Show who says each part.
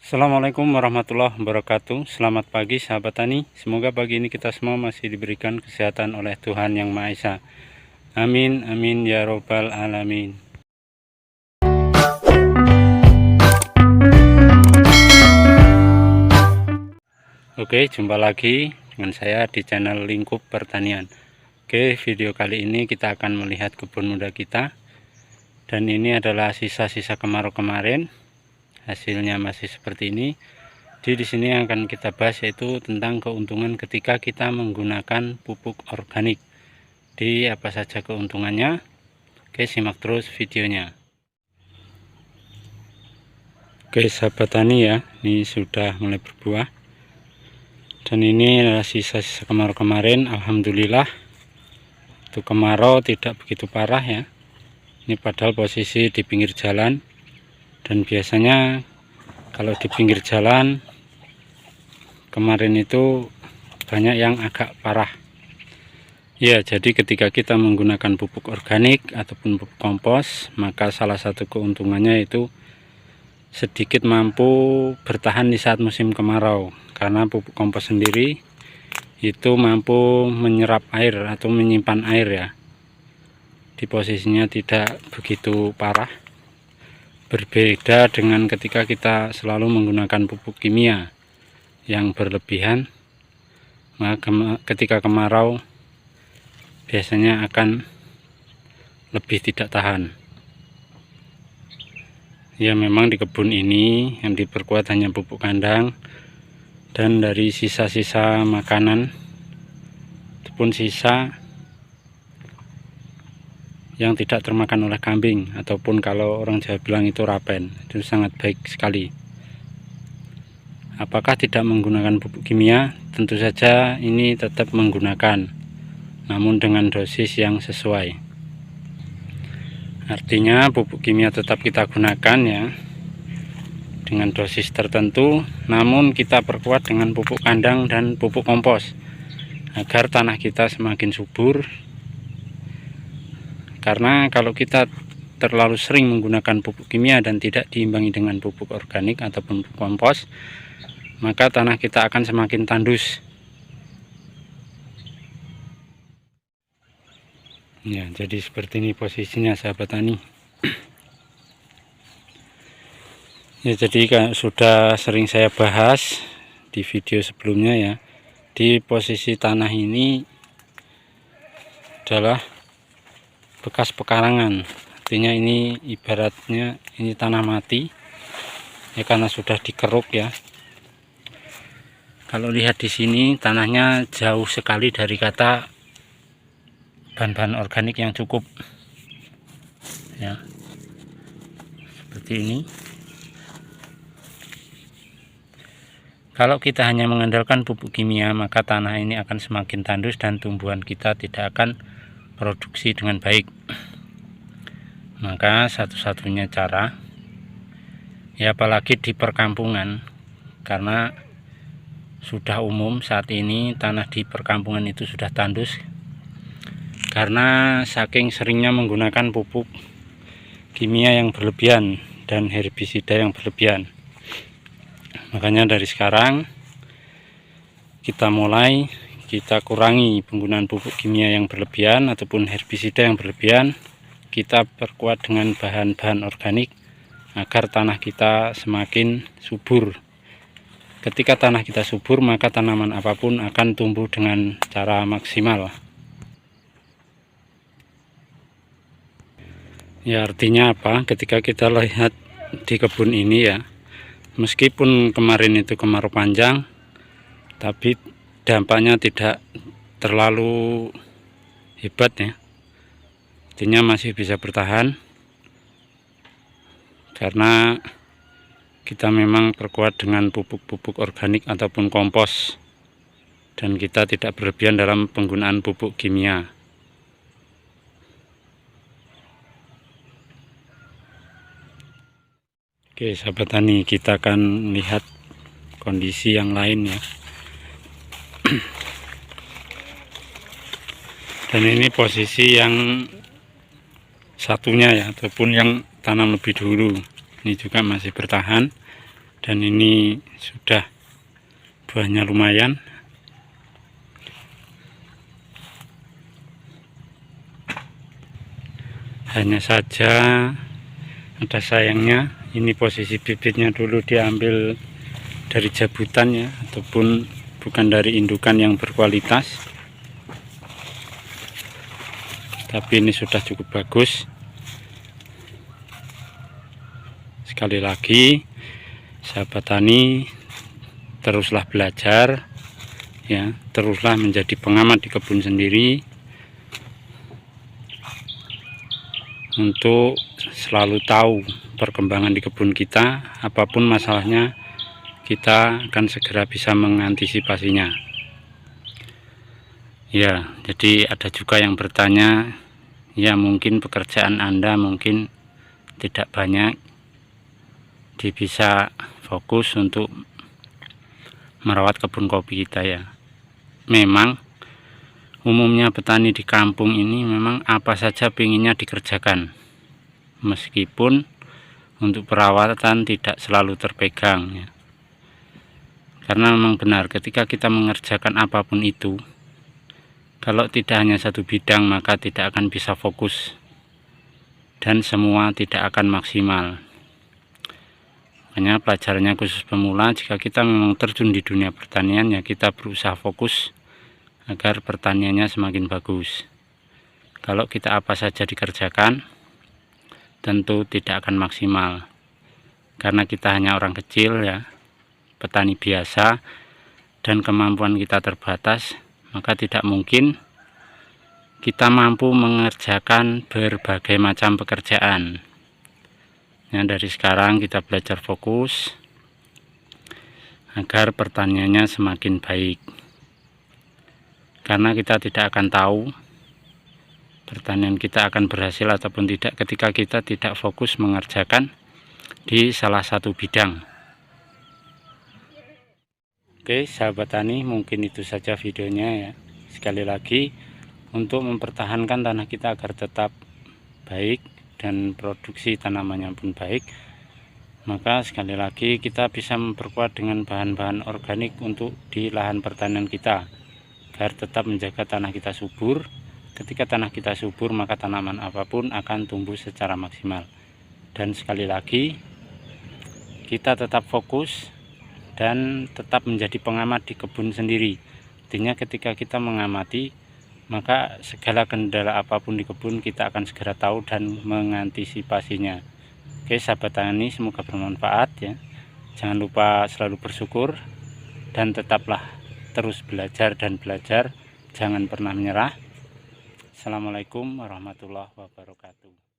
Speaker 1: Assalamualaikum warahmatullahi wabarakatuh. Selamat pagi sahabat tani. Semoga pagi ini kita semua masih diberikan kesehatan oleh Tuhan Yang Maha Esa. Amin amin ya robbal alamin. Oke, jumpa lagi dengan saya di channel Lingkup Pertanian. Oke, video kali ini kita akan melihat kebun muda kita. Dan ini adalah sisa-sisa kemarau kemarin. Hasilnya masih seperti ini. Jadi di sini yang akan kita bahas yaitu tentang keuntungan ketika kita menggunakan pupuk organik. Di apa saja keuntungannya? Oke, simak terus videonya. Oke, sahabat tani ya, ini sudah mulai berbuah. Dan ini adalah sisa-sisa kemarau kemarin. Alhamdulillah, itu kemarau tidak begitu parah ya. Ini padahal posisi di pinggir jalan. Dan biasanya kalau di pinggir jalan kemarin itu banyak yang agak parah ya. Jadi ketika kita menggunakan pupuk organik ataupun pupuk kompos, maka salah satu keuntungannya itu sedikit mampu bertahan di saat musim kemarau, karena pupuk kompos sendiri itu mampu menyerap air atau menyimpan air ya. Di posisinya tidak begitu parah, berbeda dengan ketika kita selalu menggunakan pupuk kimia yang berlebihan. Maka ketika kemarau biasanya akan lebih tidak tahan ya. Memang di kebun ini yang diperkuat hanya pupuk kandang dan dari sisa-sisa makanan ataupun sisa yang tidak termakan oleh kambing, ataupun kalau orang Jawa bilang itu rapen. Itu sangat baik sekali. Apakah tidak menggunakan pupuk kimia? Tentu saja ini tetap menggunakan, namun dengan dosis yang sesuai. Artinya pupuk kimia tetap kita gunakan ya, dengan dosis tertentu, namun kita perkuat dengan pupuk kandang dan pupuk kompos agar tanah kita semakin subur. Karena kalau kita terlalu sering menggunakan pupuk kimia dan tidak diimbangi dengan pupuk organik ataupun pupuk kompos, maka tanah kita akan semakin tandus ya. Jadi seperti ini posisinya sahabat tani ya. Jadi sudah sering saya bahas di video sebelumnya ya, di posisi tanah ini adalah bekas pekarangan. Artinya ini ibaratnya ini tanah mati ya, karena sudah dikeruk ya. Kalau lihat di sini tanahnya jauh sekali dari kata bahan-bahan organik yang cukup ya, seperti ini. Kalau kita hanya mengandalkan pupuk kimia, maka tanah ini akan semakin tandus dan tumbuhan kita tidak akan produksi dengan baik. Maka satu-satunya cara ya, apalagi di perkampungan, karena sudah umum saat ini tanah di perkampungan itu sudah tandus karena saking seringnya menggunakan pupuk kimia yang berlebihan dan herbisida yang berlebihan. Makanya dari sekarang kita kurangi penggunaan pupuk kimia yang berlebihan ataupun herbisida yang berlebihan. Kita perkuat dengan bahan-bahan organik agar tanah kita semakin subur. Ketika tanah kita subur, maka tanaman apapun akan tumbuh dengan cara maksimal ya. Artinya apa? Ketika kita lihat di kebun ini ya, meskipun kemarin itu kemarau panjang, tapi dampaknya tidak terlalu hebat ya. Artinya masih bisa bertahan karena kita memang perkuat dengan pupuk-pupuk organik ataupun kompos, dan kita tidak berlebihan dalam penggunaan pupuk kimia. Oke sahabat tani, kita akan lihat kondisi yang lain ya. Dan ini posisi yang satunya ya, ataupun yang tanam lebih dulu, ini juga masih bertahan Dan ini sudah buahnya lumayan. Hanya saja ada sayangnya, ini posisi bibitnya dulu diambil dari jabutan ya, ataupun bukan dari indukan yang berkualitas. Tapi ini sudah cukup bagus. Sekali lagi, sahabat tani, teruslah belajar ya, teruslah menjadi pengamat di kebun sendiri untuk selalu tahu perkembangan di kebun kita. Apapun masalahnya, kita akan segera bisa mengantisipasinya ya. Jadi ada juga yang bertanya, ya mungkin pekerjaan Anda mungkin tidak banyak, bisa fokus untuk merawat kebun kopi kita ya. Memang umumnya petani di kampung ini memang apa saja pinginnya dikerjakan, meskipun untuk perawatan tidak selalu terpegang ya. Karena memang benar, ketika kita mengerjakan apapun itu, kalau tidak hanya satu bidang maka tidak akan bisa fokus dan semua tidak akan maksimal. Makanya pelajarannya khusus pemula, jika kita memang terjun di dunia pertanian ya, kita berusaha fokus agar pertaniannya semakin bagus. Kalau kita apa saja dikerjakan, tentu tidak akan maksimal, karena kita hanya orang kecil ya, petani biasa, dan kemampuan kita terbatas, maka tidak mungkin kita mampu mengerjakan berbagai macam pekerjaan. Nah, dari sekarang kita belajar fokus agar pertaniannya semakin baik. Karena kita tidak akan tahu pertanian kita akan berhasil ataupun tidak ketika kita tidak fokus mengerjakan di salah satu bidang. Oke sahabat tani, mungkin itu saja videonya ya. Sekali lagi, untuk mempertahankan tanah kita agar tetap baik dan produksi tanamannya pun baik, maka sekali lagi kita bisa memperkuat dengan bahan-bahan organik untuk di lahan pertanian kita, agar tetap menjaga tanah kita subur. Ketika tanah kita subur, maka tanaman apapun akan tumbuh secara maksimal. Dan sekali lagi, kita tetap fokus dan tetap menjadi pengamat di kebun sendiri. Artinya ketika kita mengamati, maka segala kendala apapun di kebun kita akan segera tahu dan mengantisipasinya. Oke sahabat tani, semoga bermanfaat ya. Jangan lupa selalu bersyukur dan tetaplah terus belajar dan belajar, jangan pernah menyerah. Assalamualaikum warahmatullahi wabarakatuh.